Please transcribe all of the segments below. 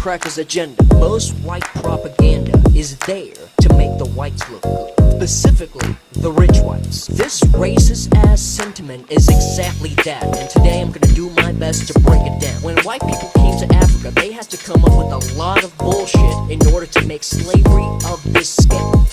Crackers' agenda. Most white propaganda is there to make the whites look good, specifically the rich whites. This racist ass sentiment is exactly that, and today I'm gonna do my best to break it down. When white people came to Africa, they had to come up with a lot of bullshit in order to make slavery of this scale.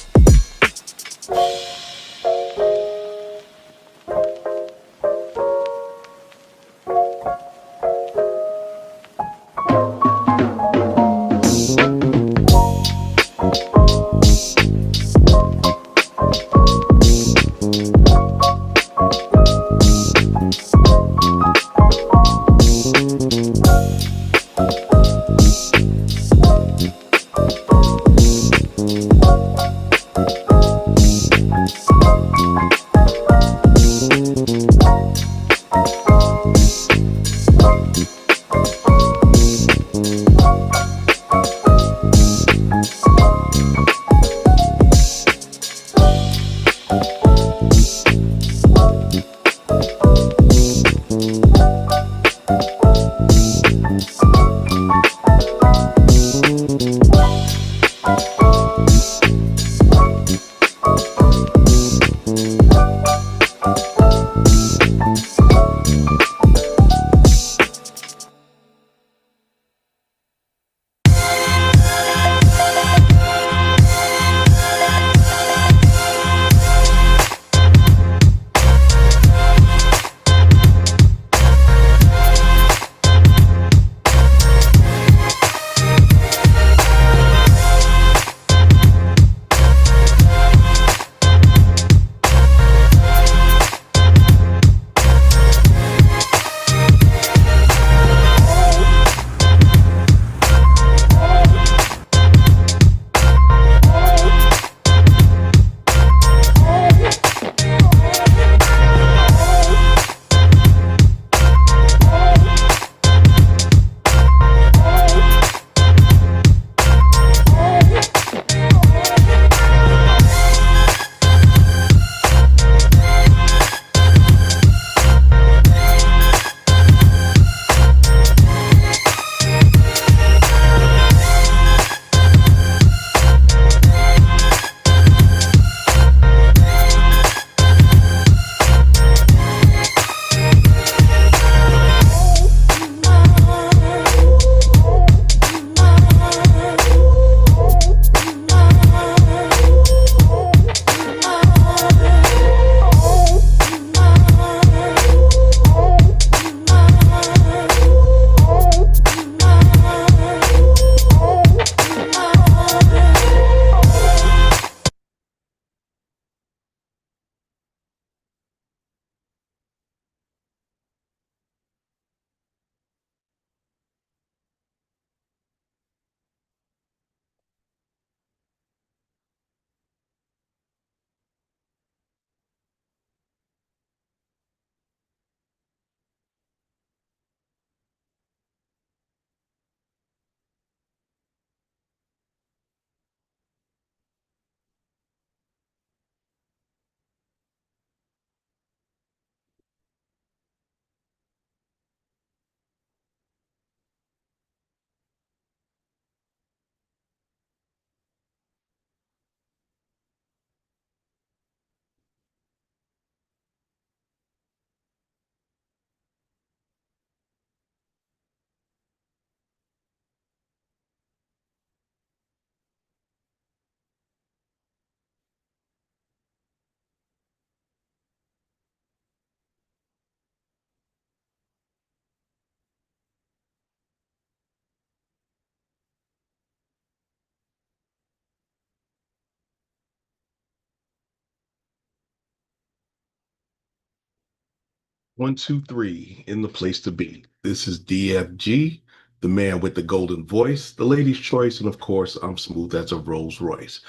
One, two, three, in the place to be. This is DFG, the man with the golden voice, the lady's choice, and of course, I'm smooth as a Rolls Royce.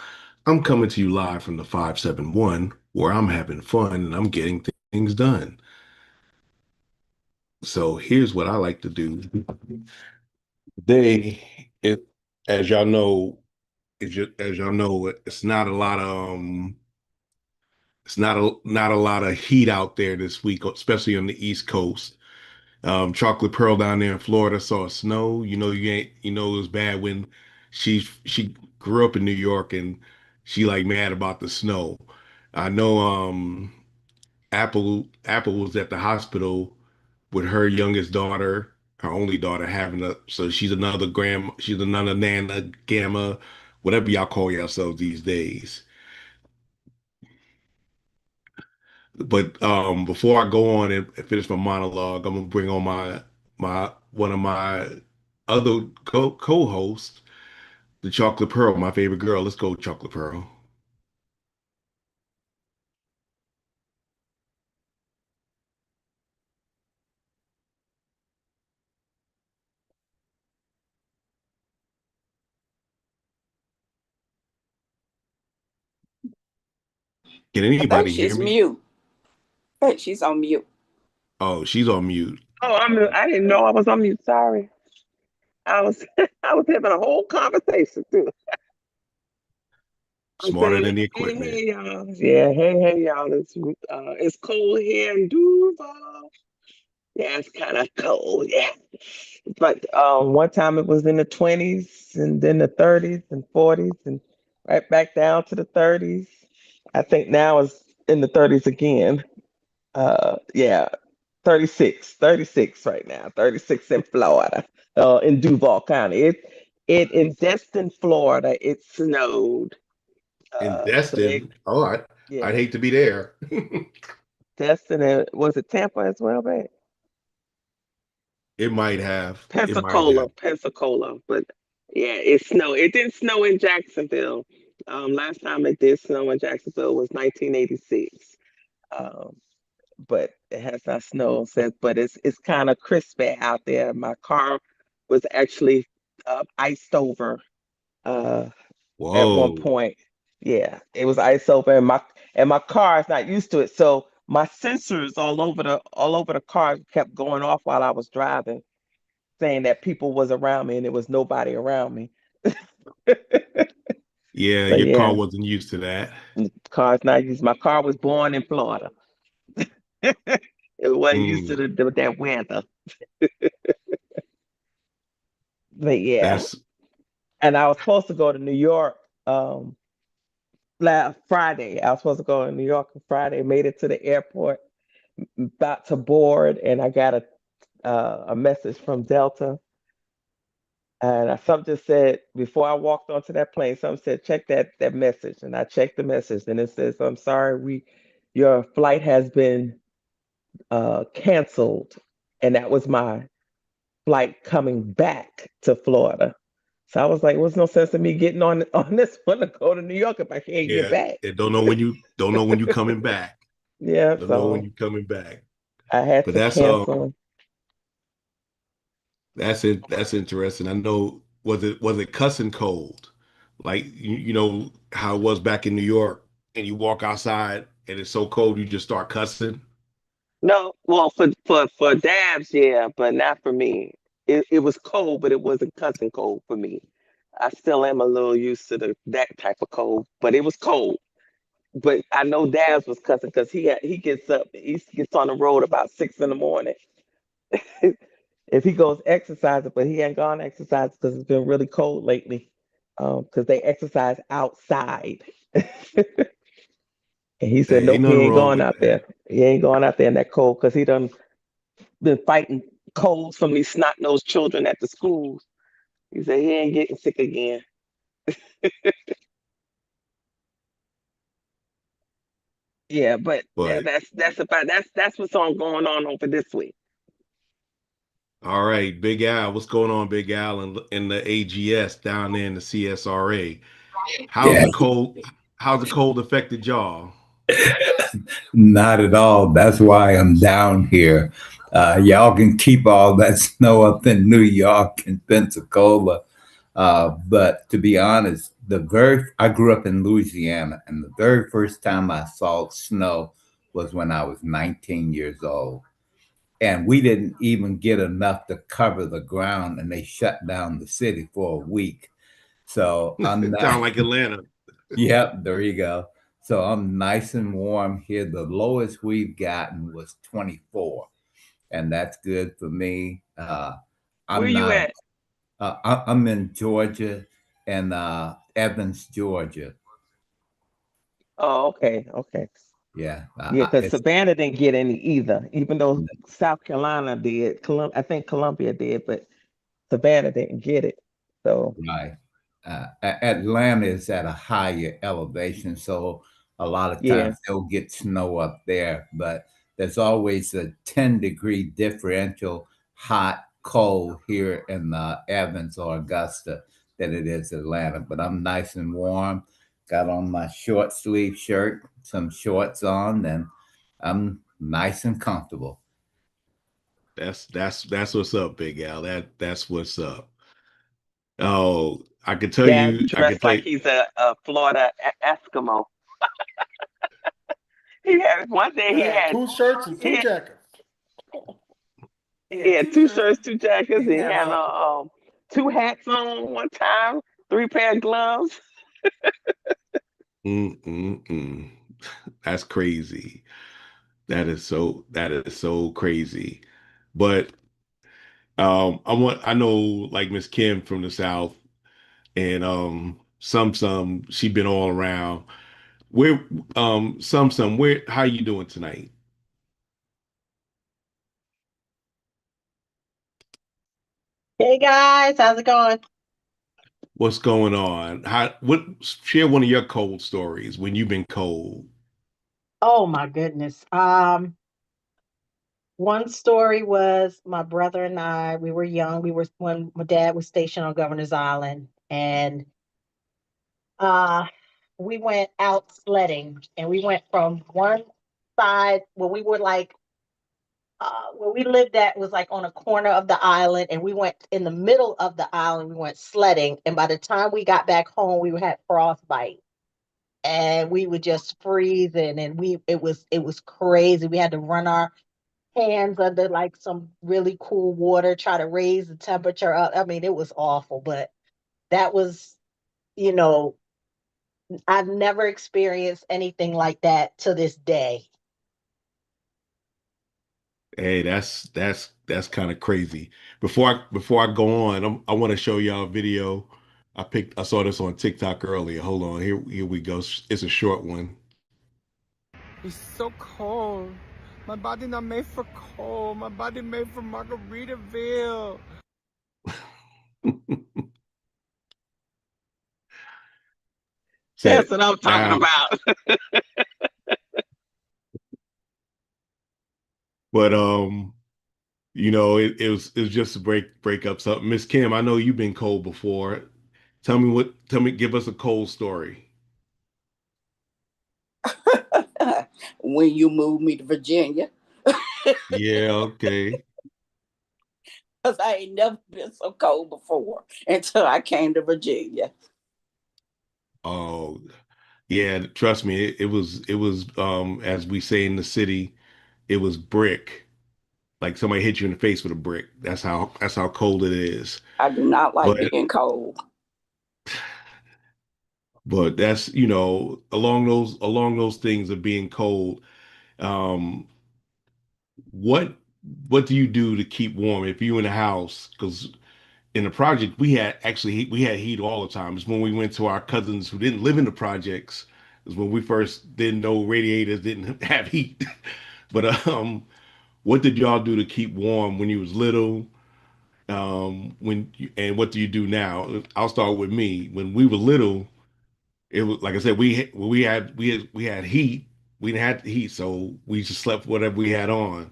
I'm coming to you live from the 571, where I'm having fun and I'm getting things done. So here's what I like to do. Today, as y'all know, it's not a lot of not a lot of heat out there this week, especially on the East Coast. Chocolate Pearl down there in Florida saw snow. You know it was bad when she grew up in New York and she like mad about the snow. I know Apple was at the hospital with her youngest daughter, her only daughter having a so she's another nana, gamma, whatever y'all call yourselves these days. But before I go on and finish my monologue, I'm gonna bring on my one of my other co-hosts, the Chocolate Pearl, my favorite girl. Let's go, Chocolate Pearl. Can I think anybody hear she's me? mute. I think she's on mute. Oh, she's on mute. Oh, I didn't know I was on mute. Sorry. I was I was having a whole conversation too. I'm Smarter saying, than the hey, equipment. hey, y'all. Yeah, hey, y'all. It's cold here in Duval. Yeah, it's kind of cold. Yeah, But one time it was in the 20s and then the 30s and 40s and right back down to the 30s. I think now it's in the 30s again. Yeah, 36 right now. 36 in Florida, in Duval County. It in Destin, Florida, it snowed. In So they, Destin, oh, I'd yeah, hate to be there. Destin and was it Tampa as well, babe? It might have. It might Pensacola, have. Pensacola. But yeah, it snowed. It didn't snow in Jacksonville. Last time it did snow in Jacksonville was 1986. Um, but it has not snowed since. But it's kind of crispy out there. My car was actually iced over uh, at one Whoa. point. Yeah, it was iced over, and my car is not used to it. So my sensors all over the car kept going off while I was driving, saying that people was around me and there was nobody around me. Yeah, So your car yeah, wasn't used to that. car's not used. My car was born in Florida. It wasn't used to Mm, that weather. But yeah, that's and I was supposed to go to New York um last Friday. I was supposed to go to New York on Friday, made it to the airport, about to board, and I got a message from Delta. And something just said before I walked onto that plane, something said, check that message. And I checked the message and it says, I'm sorry, your flight has been canceled. And that was my flight coming back to Florida. So I was like, what's no sense of me getting on this one to go to New York if I can't get yeah. back. Don't know when you coming back. Yeah, Don't know when so you coming back. I had But to cancel. that's it. That's interesting. I know. Was it cussing cold? Like you know how it was back in New York, and you walk outside and it's so cold you just start cussing. No, well, for Dabs, yeah, but not for me. It was cold, but it wasn't cussing cold for me. I still am a little used to that type of cold, but it was cold. But I know Dabs was cussing because he gets up, he gets on the road about 6 in the morning. If he goes exercising, but he ain't gone exercise because it's been really cold lately. Because they exercise outside. And he said, Hey, ain't nope, he nothing ain't wrong going with out that. there. He ain't going out there in that cold because he done been fighting colds from these snot-nosed children at the schools. He said he ain't getting sick again. Yeah, but yeah, But that's what's on going on over this week. all right, Big Al, what's going on, Big Al, in the AGS down there in the CSRA? How's Yeah, the cold? How's the cold affected y'all? not at all. That's why I'm down here. Y'all can keep all that snow up in New York and Pensacola. But to be honest, I grew up in Louisiana, and the very first time I saw snow was when I was 19 years old. And we didn't even get enough to cover the ground, and they shut down the city for a week. So I'm not. Sound like Atlanta. Yep, there you go. So I'm nice and warm here. The lowest we've gotten was 24, and that's good for me. Where I'm you not. at? I'm in Georgia and Evans, Georgia. Oh, okay, okay. Yeah, Yeah, because it's Savannah didn't get any either, even though South Carolina did. I think Columbia did, but Savannah didn't get it. So right. Atlanta is at a higher elevation, so a lot of yeah, times they'll get snow up there, but there's always a 10-degree differential, hot, cold here in Evans or Augusta than it is Atlanta. But I'm nice and warm. Got on my short sleeve shirt, some shorts on, and I'm nice and comfortable. That's what's up, Big Al. That's what's up. Oh, I can tell Dad you. I can dressed tell like you. he's a Florida Eskimo. He had one day I had two shirts and two he jackets. he had two shirts, two jackets, and he had two hats on one time, three pair of gloves. Mm-mm-mm. That's crazy. That is so crazy. But I know like Miss Kim from the South and she been all around. Where where how you doing tonight? Hey guys, how's it going? What's going on? Share one of your cold stories when you've been cold. Oh my goodness. One story was my brother and I, we were young. We were when my dad was stationed on Governor's Island, and uh we went out sledding, and we went from one side where we were like where we lived at was like on a corner of the island, and we went in the middle of the island. We went sledding, and by the time we got back home, we had frostbite. And we were just freezing, and it was crazy. We had to run our hands under like some really cool water, try to raise the temperature up. I mean, it was awful, but that was, you know, I've never experienced anything like that to this day. Hey, that's kind of crazy. Before I go on, I want to show y'all a video. I saw this on TikTok earlier. Hold on, here we go. It's a short one. It's so cold. My body not made for cold. My body made for Margaritaville. Said That's what I'm talking now, about. but it was just to break up something. Miss Kim, I know you've been cold before. Give us a cold story. When you moved me to Virginia, Yeah, okay. because I ain't never been so cold before until I came to Virginia. Oh, yeah, trust me, it was as we say in the city, it was brick. Like somebody hit you in the face with a brick. That's how cold it is. I do not like But being cold. that's, along those things of being cold, um, what what do you do to keep warm if you in the house? Because in the project we had heat all the time. It's when we went to our cousins who didn't live in the projects, is when we first didn't know radiators didn't have heat. But what did y'all do to keep warm when you was little? And what do you do now? I'll start with me. When we were little, it was like I said, we had heat. We didn't have heat, so we just slept whatever we had on.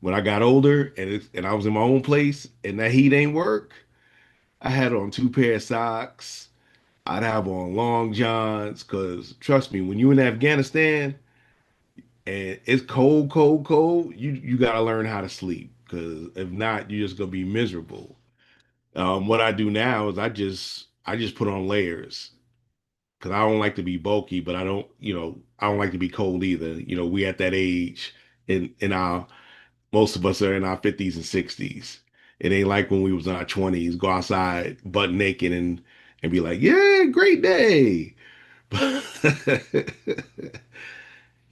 When I got older and I was in my own place and that heat ain't work, I had on two pair of socks. I'd have on long johns because trust me, when you in Afghanistan and it's cold, cold, cold, you gotta learn how to sleep because if not, you're just gonna be miserable. What I do now is I just put on layers because I don't like to be bulky, but I don't like to be cold either. We at that age in our most of us are in our 50s and 60s. It ain't like when we was in our 20s, go outside butt naked and be like, yeah, great day.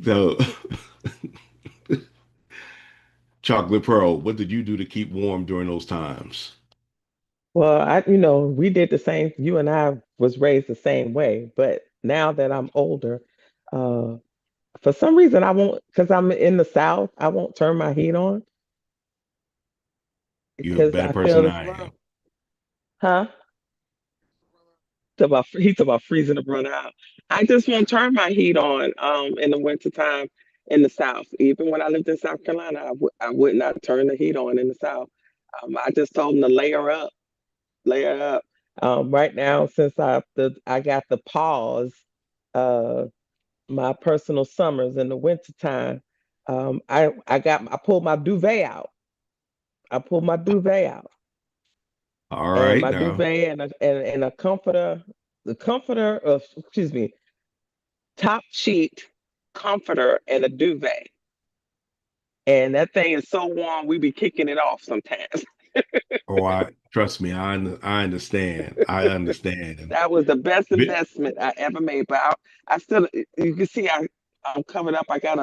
So, Chocolate Pearl, what did you do to keep warm during those times? Well, we did the same. You and I was raised the same way, but now that I'm older, uh, for some reason I won't, because I'm in the South, I won't turn my heat on You're a because better I feel person than it's I wrong. am. Huh? He's talking about freezing the brother out. I just won't turn my heat on in the wintertime in the South. Even when I lived in South Carolina, I would not turn the heat on in the South. I just told them to layer up. Right now, since I got the pause, uh, my personal summers in the wintertime, I pulled my duvet out. I pulled my duvet out, All and right my now. duvet and a comforter, the comforter of excuse me, top sheet comforter and a duvet. And that thing is so warm, we be kicking it off sometimes. Oh, I trust me, I understand. I understand. That was the best Vi- investment I ever made. But I still, you can see I'm covered up. I got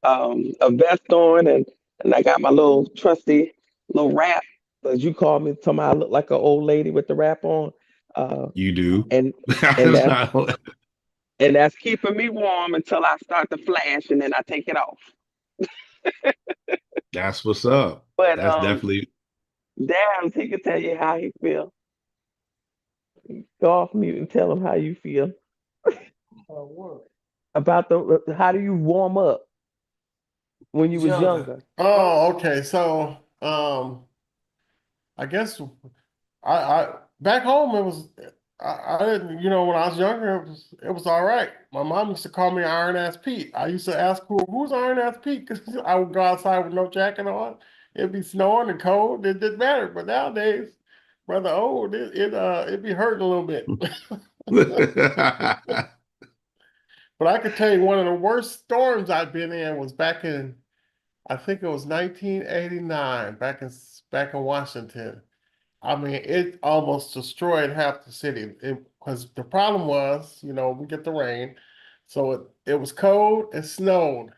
a vest on and I got my little trusty little wrap. Because you called me talking about I look like an old lady with the wrap on. Uh, You do. and and That's that's not. and that's keeping me warm until I start to flash and then I take it off. That's what's up. But That's definitely. Dams, he can tell you how he feel. Go off mute and tell him how you feel about the how do you warm up when you was Younger. younger? Oh, okay. So, I guess I back home it was I didn't when I was younger it was all right. My mom used to call me Iron Ass Pete. I used to ask who's Iron Ass Pete because I would go outside with no jacket on. It'd be snowing and cold. It didn't matter. But nowadays, brother, it'd be hurting a little bit. But I could tell you one of the worst storms I've been in was back in I think it was 1989 back in Washington. I mean, it almost destroyed half the city. Because the problem was, we get the rain, so it was cold, it snowed,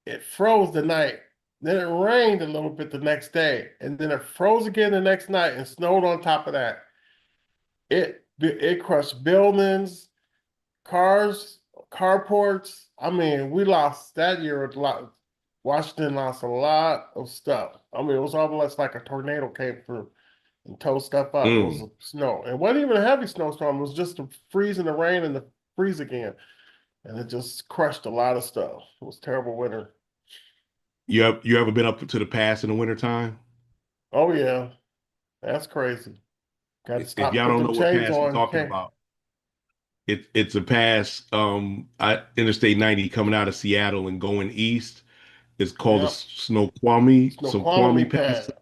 it froze the night. Then it rained a little bit the next day, and then it froze again the next night and snowed on top of that. It crushed buildings, cars, carports. I mean, we lost that year a lot. Washington lost a lot of stuff. I mean, it was almost like a tornado came through and tore stuff up. It was Mm. snow. It wasn't even a heavy snowstorm. It was just the freeze and the rain and the freeze again. And it just crushed a lot of stuff. It was a terrible winter. You ever been up to the pass in the wintertime? Oh yeah, that's crazy. Got to If stop, y'all put don't them know what chains pass I'm on. talking Can't. about, it's a pass Interstate 90 coming out of Seattle and going east. It's called the Yep. Snoqualmie Snoqualmie Pass, pad.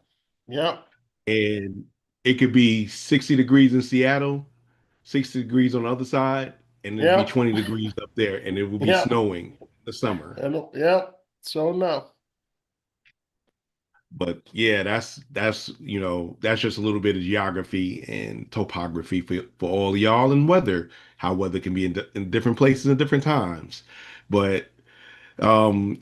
Yep. and it could be 60 degrees in Seattle, 60 degrees on the other side, and it'd be Yep. 20 degrees up there, and it will be Yep. snowing in the summer. And yep. So enough. But yeah, that's just a little bit of geography and topography for all y'all, and weather, how weather can be in different places at different times. But um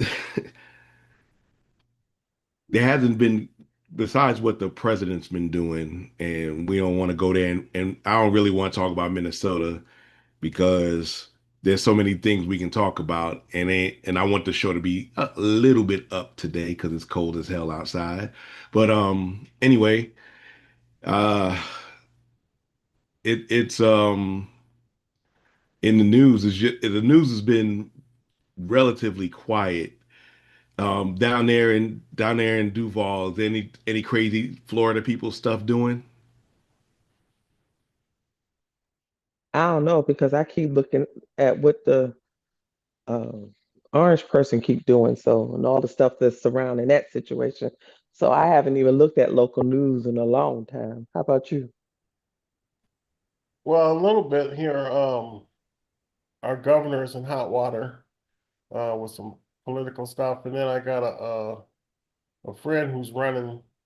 there hasn't been, besides what the president's been doing, and we don't want to go there, and I don't really want to talk about Minnesota because there's so many things we can talk about, and I want the show to be a little bit up today because it's cold as hell outside. But anyway, uh it's in the news, the news has been relatively quiet. Down there in Duval, is any crazy Florida people stuff doing? I don't know because I keep looking at what the um, orange person keep doing so and all the stuff that's surrounding that situation. So I haven't even looked at local news in a long time. How about you? Well, a little bit here. Our governor's in hot water with some political stuff, and then I got a friend who's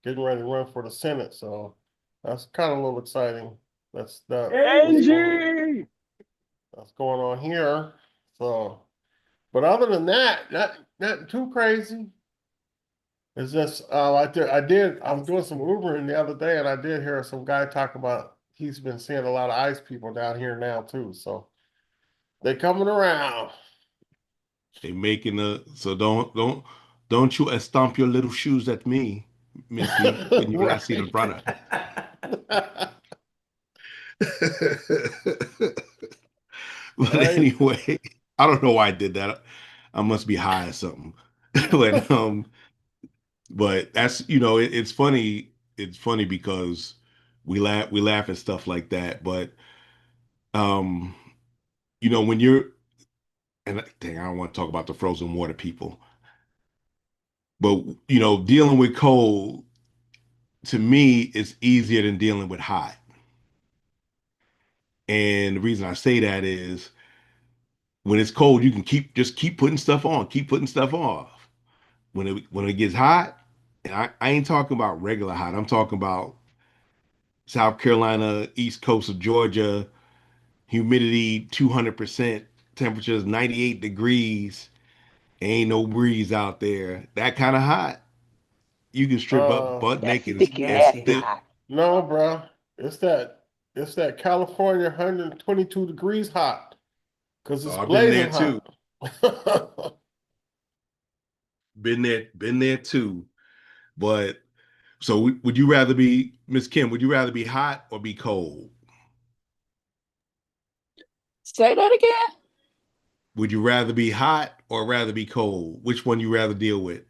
getting ready to run for the Senate. So that's kind of a little exciting. Angie! That's going on here. So, but other than that, not too crazy. It's just I was doing some Ubering the other day, and I did hear some guy talk about he's been seeing a lot of ICE people down here now too. So they coming around. They making a so don't you stomp your little shoes at me, Missy, when you not see the Right. brother. But Right. anyway, I don't know why I did that. I must be high or something. But that's it's funny. It's funny because we laugh at stuff like that. But um, when you're and dang, I don't want to talk about the frozen water people. But dealing with cold to me is easier than dealing with hot. And the reason I say that is when it's cold, you can keep putting stuff on, keep putting stuff off. When it gets hot, and I ain't talking about regular hot. I'm talking about South Carolina, East Coast of Georgia, humidity 200%, temperatures 98 degrees, ain't no breeze out there. That kind of hot. You can strip up butt That's naked sticky, and nasty still. hot. No, bro. It's that California 122 degrees hot. Because it's I've been there blazing too. hot. Been there too. But so would you rather be Miss Kim? Would you rather be hot or be cold? Say that again. Would you rather be hot or rather be cold? Which one you rather deal with?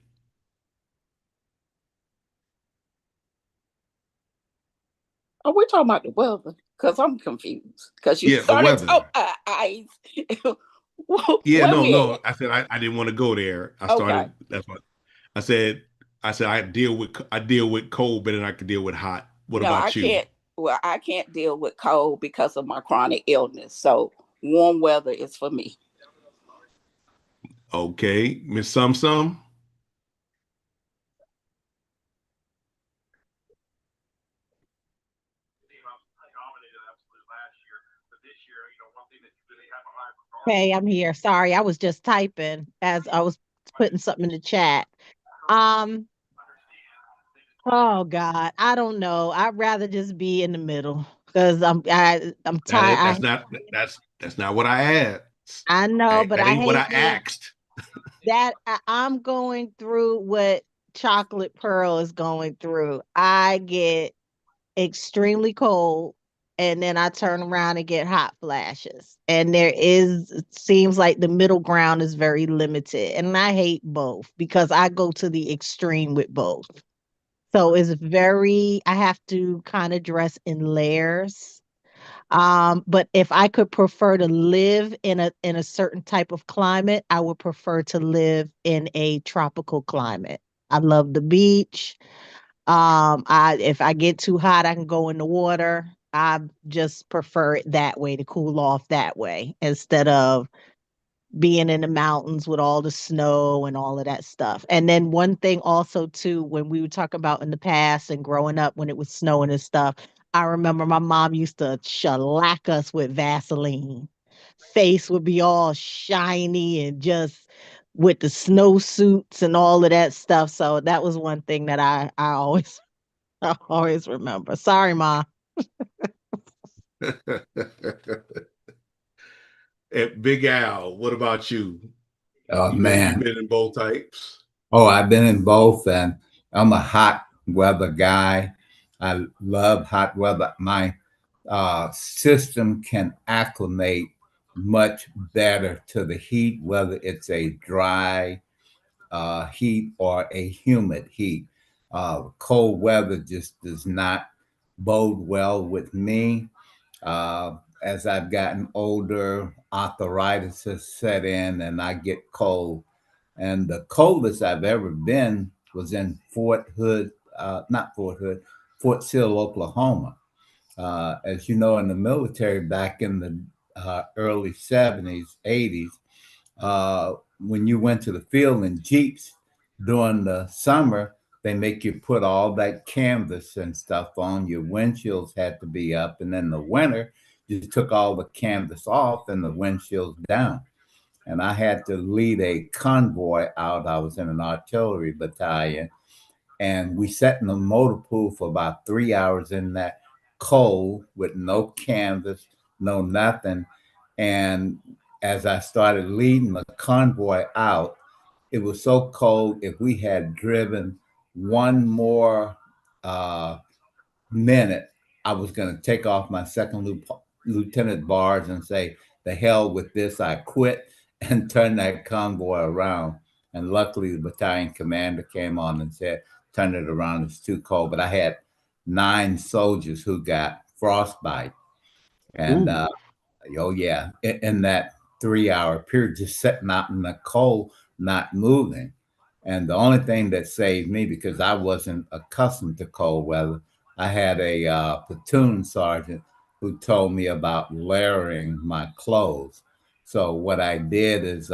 Are we talking about the weather? Because I'm confused. Because you Yeah, the started weather. talking about ice. Yeah, Where no, we no. at? I said I didn't want to go there. I Okay. started. That's what I said. I said I deal with cold better than I can deal with hot. What No, I about you? can't. Well, I can't deal with cold because of my chronic illness. So warm weather is for me. Okay, Miss Sum Sum. Hey, I'm here. Sorry, I was just typing as I was putting something in the chat. Um, oh God, I don't know. I'd rather just be in the middle because I'm tired. That's not what I asked. I know, but That I ain't what I hate being asked. I'm going through what Chocolate Pearl is going through. I get extremely cold and then I turn around and get hot flashes. And it seems like the middle ground is very limited. And I hate both because I go to the extreme with both. So I have to kind of dress in layers. But if I could prefer to live in a certain type of climate, I would prefer to live in a tropical climate. I love the beach. I if I get too hot, I can go in the water. I just prefer it that way to cool off that way instead of being in the mountains with all the snow and all of that stuff. And then one thing also too, when we would talk about in the past and growing up when it was snowing and stuff, I remember my mom used to shellac us with Vaseline. Face would be all shiny and just with the snow suits and all of that stuff. So that was one thing that I always I always remember. Sorry, Ma. And Big Al, what about you? Oh You've man. been in both types. Oh, I've been in both, and I'm a hot weather guy. I love hot weather. My system can acclimate much better to the heat, whether it's a dry heat or a humid heat. Cold weather just does not bode well with me. As I've gotten older, arthritis has set in and I get cold. And the coldest I've ever been was in not Fort Hood, Fort Sill, Oklahoma. As you know, in the military back in the early 70s, 80s, when you went to the field in Jeeps during the summer, they make you put all that canvas and stuff on. Your windshields had to be up. And in the winter, you took all the canvas off and the windshields down. And I had to lead a convoy out. I was in an artillery battalion, and we sat in the motor pool for about 3 hours in that cold with no canvas, no nothing. And as I started leading the convoy out, it was so cold. If we had driven one more minute, I was going to take off my second lieutenant bars and say, the hell with this, I quit, and turn that convoy around. And luckily, the battalion commander came on and said, turn it around, it's too cold. But I had 9 soldiers who got frostbite. And Ooh. oh yeah, in that 3 hour period, just sitting out in the cold, not moving. And the only thing that saved me, because I wasn't accustomed to cold weather, I had a platoon sergeant who told me about layering my clothes. So what I did is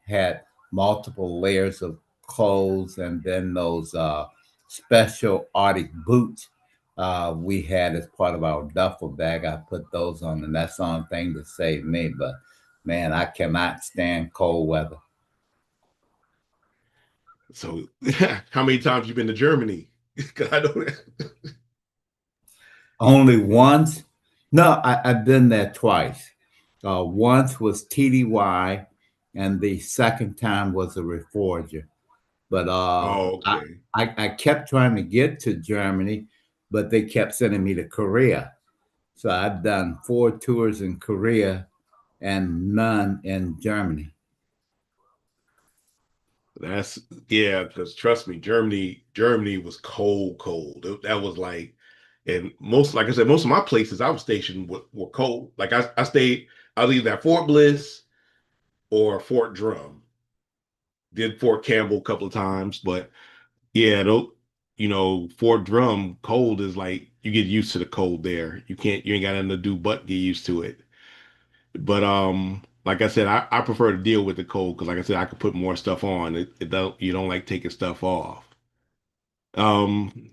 had multiple layers of clothes, and then those special Arctic boots we had as part of our duffel bag. I put those on, and that's the only thing that saved me. But man, I cannot stand cold weather. So, how many times you been to Germany? 'Cause I know Only once? No, I've been there twice. Once was TDY, and the second time was a Reforger. But Oh, okay. I kept trying to get to Germany, but they kept sending me to Korea. So I've done 4 tours in Korea and none in Germany. That's yeah, because trust me, Germany was cold, cold. That was like, and most, like I said, most of my places I was stationed were cold. Like I stayed, I was either at Fort Bliss or Fort Drum. Did Fort Campbell a couple of times, but yeah, Fort Drum cold is like you get used to the cold there. You ain't got nothing to do but get used to it. But like I said, I prefer to deal with the cold because like I said, I could put more stuff on. It don't you don't like taking stuff off. Um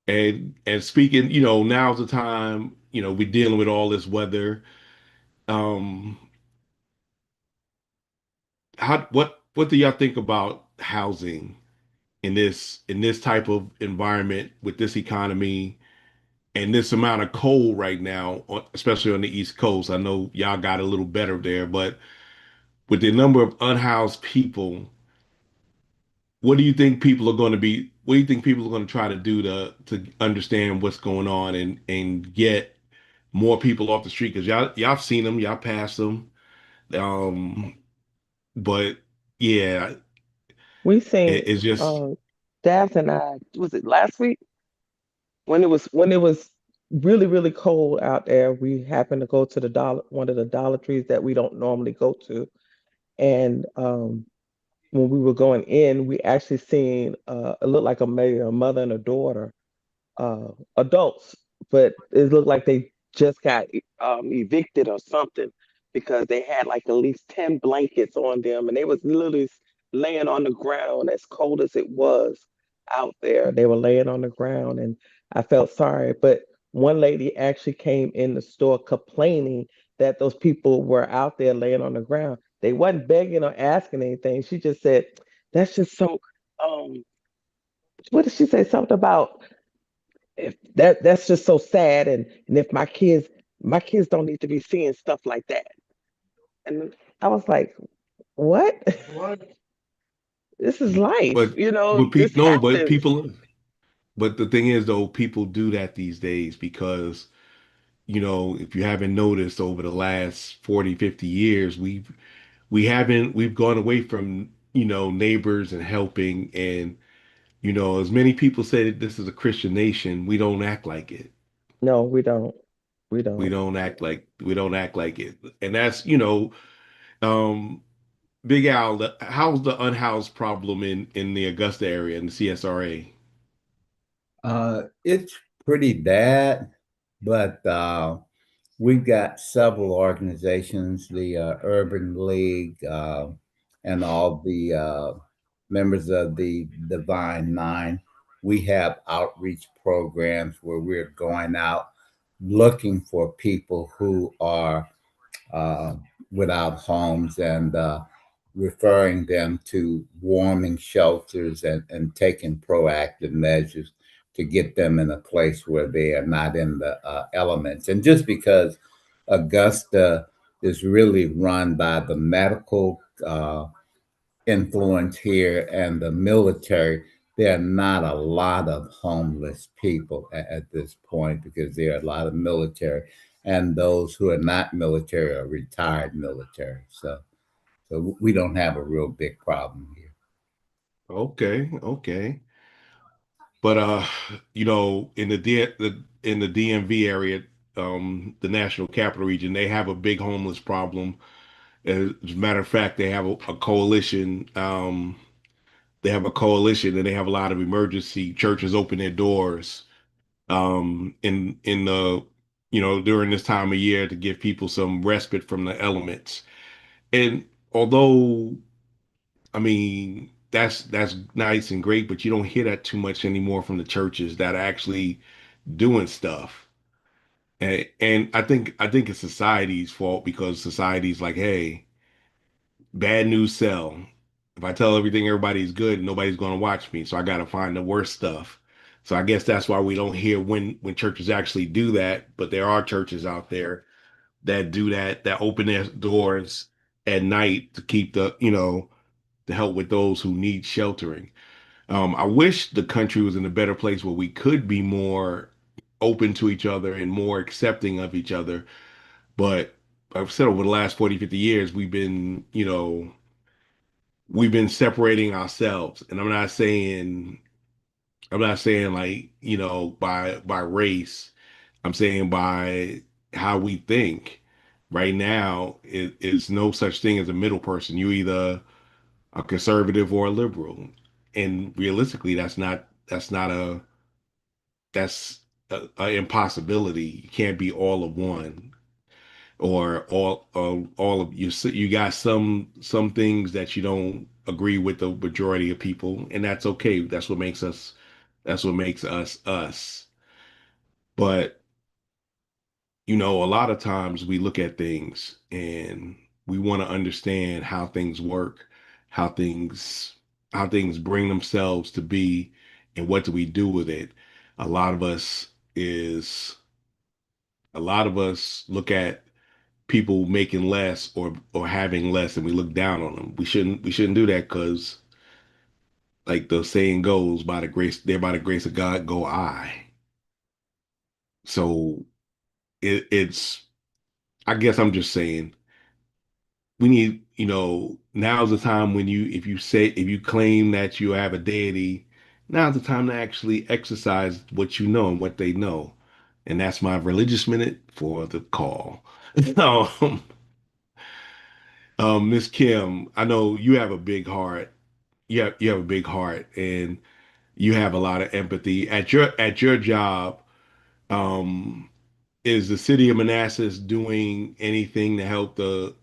and speaking, now's the time, we're dealing with all this weather. Um what do y'all think about housing in this type of environment with this economy and this amount of cold right now, especially on the East Coast? I know y'all got a little better there, but with the number of unhoused people, what do you think people are going to try to do to understand what's going on and get more people off the street? Because y'all seen them, y'all passed them. Um, but yeah, We seen it's just Dabs and I, was it last week? When it was really, really cold out there, we happened to go to one of the Dollar Trees that we don't normally go to. And when we were going in, we actually seen it looked like maybe a mother and a daughter, adults, but it looked like they just got evicted or something because they had like at least 10 blankets on them and they was literally laying on the ground as cold as it was out there. They were laying on the ground and I felt sorry. But one lady actually came in the store complaining that those people were out there laying on the ground. They wasn't begging or asking anything. She just said, that's just so what did she say? Something about if that's just so sad and if my kids don't need to be seeing stuff like that. And I was like, what? This is life, but this no, but happens. people. But the thing is, though, people do that these days because, if you haven't noticed over the last 40, 50 years, we've gone away from, neighbors and helping. And, as many people say that this is a Christian nation, we don't act like it. No, we don't. We don't. We don't act like it. And that's, um, Big Al, how's the unhoused problem in the Augusta area in the CSRA? It's pretty bad, but we've got several organizations, the Urban League, and all the members of the Divine Nine. We have outreach programs where we're going out looking for people who are uh, without homes and referring them to warming shelters and taking proactive measures to get them in a place where they are not in the elements. And just because Augusta is really run by the medical influence here and the military, there are not a lot of homeless people at this point because there are a lot of military, and those who are not military are retired military. So we don't have a real big problem here. Okay, okay. But in the DMV area, the National Capital Region, they have a big homeless problem. As a matter of fact, they have a coalition. They have a coalition, and they have a lot of emergency churches open their doors in the during this time of year to give people some respite from the elements. And although I mean, that's nice and great, but you don't hear that too much anymore from the churches that are actually doing stuff. And I think it's society's fault because society's like, hey, bad news sell. If I tell everybody's good, nobody's going to watch me. So I got to find the worst stuff. So I guess that's why we don't hear when churches actually do that. But there are churches out there that do that, that open their doors at night to keep to help with those who need sheltering. I wish the country was in a better place where we could be more open to each other and more accepting of each other. But I've said over the last 40, 50 years, we've been separating ourselves. And I'm not saying like, by race. I'm saying by how we think. Right now, it's no such thing as a middle person. You either a conservative or a liberal. And realistically, that's a impossibility. You can't be all of one or all of you. You got some things that you don't agree with the majority of people, and that's okay. That's what makes us us. But a lot of times we look at things and we want to understand how things work, how things how things bring themselves to be, and what do we do with it. A lot of us is a lot of us look at people making less or having less and we look down on them. We shouldn't do that because like the saying goes, by the grace of God go I. So it's I guess I'm just saying we need, now's the time when if you claim that you have a deity, now's the time to actually exercise what you know and what they know. And that's my religious minute for the call. Um, Miss Kim, I know you have a big heart. You have a big heart and you have a lot of empathy. At your job, um, is the city of Manassas doing anything to help the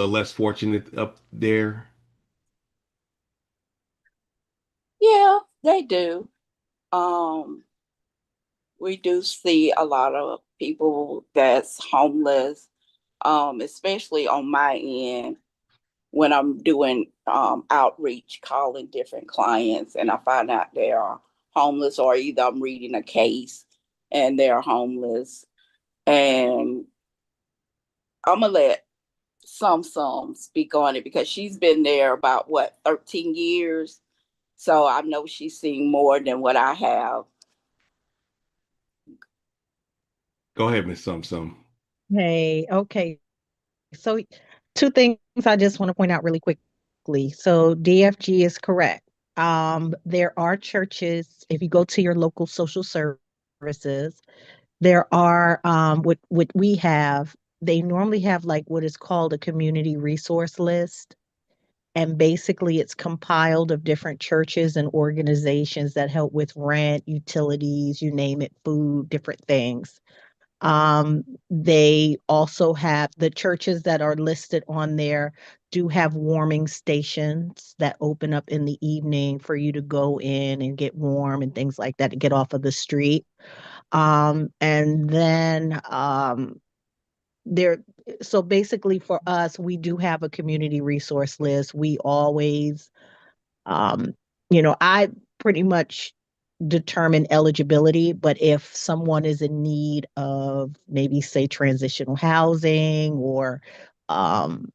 less fortunate up there? Yeah, they do. Um, we do see a lot of people that's homeless, especially on my end when I'm doing outreach, calling different clients, and I find out they are homeless, or either I'm reading a case and they're homeless. And I'm gonna let some speak on it because she's been there about what 13 years. So I know she's seen more than what I have. Go ahead, Miss Sum Sum. Hey, okay. So, two things I just want to point out really quickly. So, DFG is correct. There are churches, if you go to your local social services, there are what we have, they normally have like what is called a community resource list. And basically, it's compiled of different churches and organizations that help with rent, utilities, you name it, food, different things. They also have the churches that are listed on there do have warming stations that open up in the evening for you to go in and get warm and things like that to get off of the street. And then there, so basically for us, we do have a community resource list. We always, um, I pretty much determine eligibility, but if someone is in need of maybe say transitional housing or um,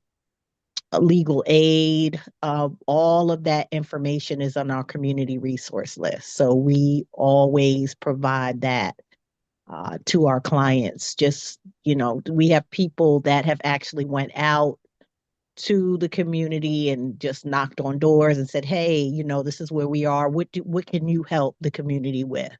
a legal aid, all of that information is on our community resource list. So we always provide that to our clients. Just, we have people that have actually went out to the community and just knocked on doors and said, "Hey, this is where we are. What can you help the community with?"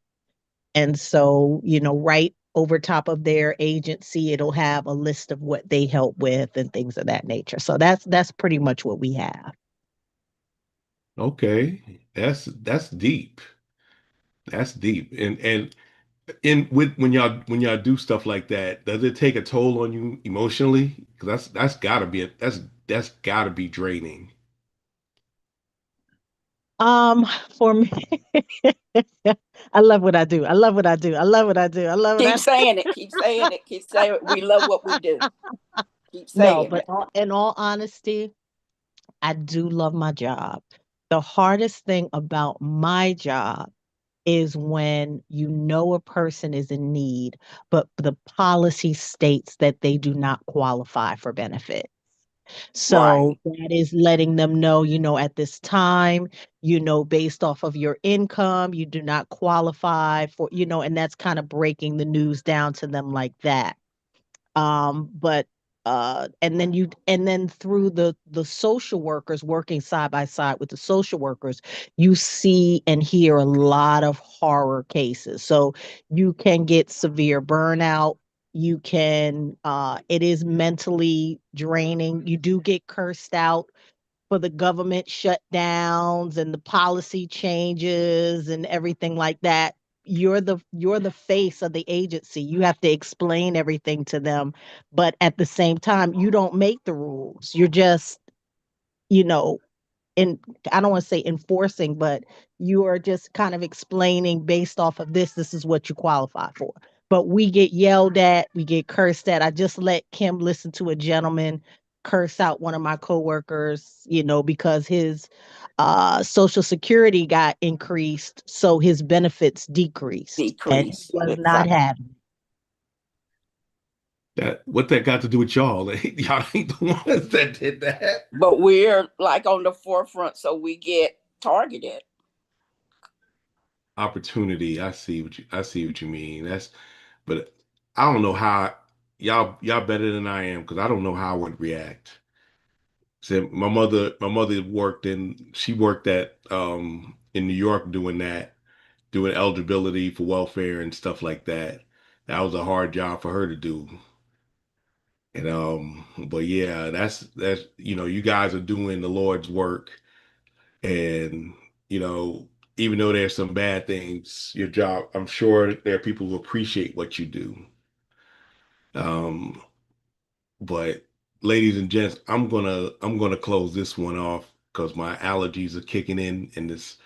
And so, right over top of their agency, it'll have a list of what they help with and things of that nature. So that's pretty much what we have. Okay, that's deep. That's deep. And in with when y'all do stuff like that, does it take a toll on you emotionally? Because that's gotta be that's gotta be draining. Um, for me, I love what I do. I love what I do. I love what I do. I love what Keep I saying it. Keep saying it. Keep saying it. We love what we do. Keep No, saying but it. in all honesty, I do love my job. The hardest thing about my job is when you know a person is in need, but the policy states that they do not qualify for benefit. So Right. that is letting them know, at this time, based off of your income, you do not qualify for, and that's kind of breaking the news down to them like that. But and then through the social workers working side by side with the social workers, you see and hear a lot of horror cases. So you can get severe burnout. You can it is mentally draining. You do get cursed out for the government shutdowns and the policy changes and everything like that. You're the face of the agency. You have to explain everything to them, but at the same time, you don't make the rules. You're just, you know, in I don't want to say enforcing, but you are just kind of explaining based off of this is what you qualify for. But we get yelled at, we get cursed at. I just let Kim listen to a gentleman curse out one of my coworkers, because his social security got increased, so his benefits decreased, and he Decrease. was not Exactly. having. That what that got to do with y'all? Y'all ain't the ones that did that. But we're like on the forefront, so we get targeted. Opportunity. I see what you mean. But I don't know how y'all better than I am because I don't know how I would react. So my mother she worked at in New York doing that, doing eligibility for welfare and stuff like that. That was a hard job for her to do. And but yeah, that's you guys are doing the Lord's work. And you know, even though there's some bad things, your job, I'm sure there are people who appreciate what you do. Um, but ladies and gents, I'm gonna close this one off because my allergies are kicking in and this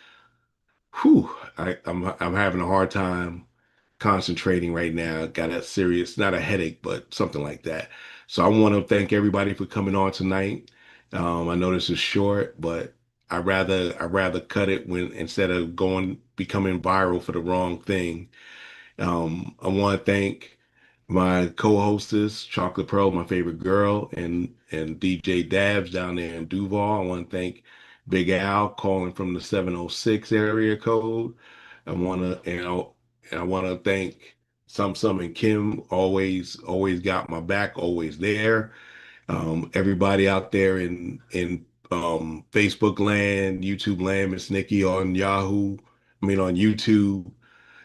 whew, I'm having a hard time concentrating right now. Got a serious, not a headache, but something like that. So I want to thank everybody for coming on tonight. I know this is short, but I rather cut it when instead of becoming viral for the wrong thing. I want to thank my co-hostess, Chocolate Pearl, my favorite girl, and DJ Dabs down there in Duval. I want to thank Big Al calling from the 706 area code. I want to and I want to thank Some and Kim. Always got my back. Always there. Everybody out there in Facebook land, YouTube land, Miss Nikki on Yahoo. I mean on YouTube,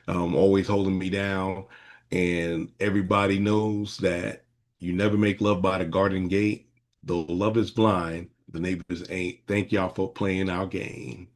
always holding me down. And everybody knows that you never make love by the garden gate. Though love is blind, the neighbors ain't. Thank y'all for playing our game.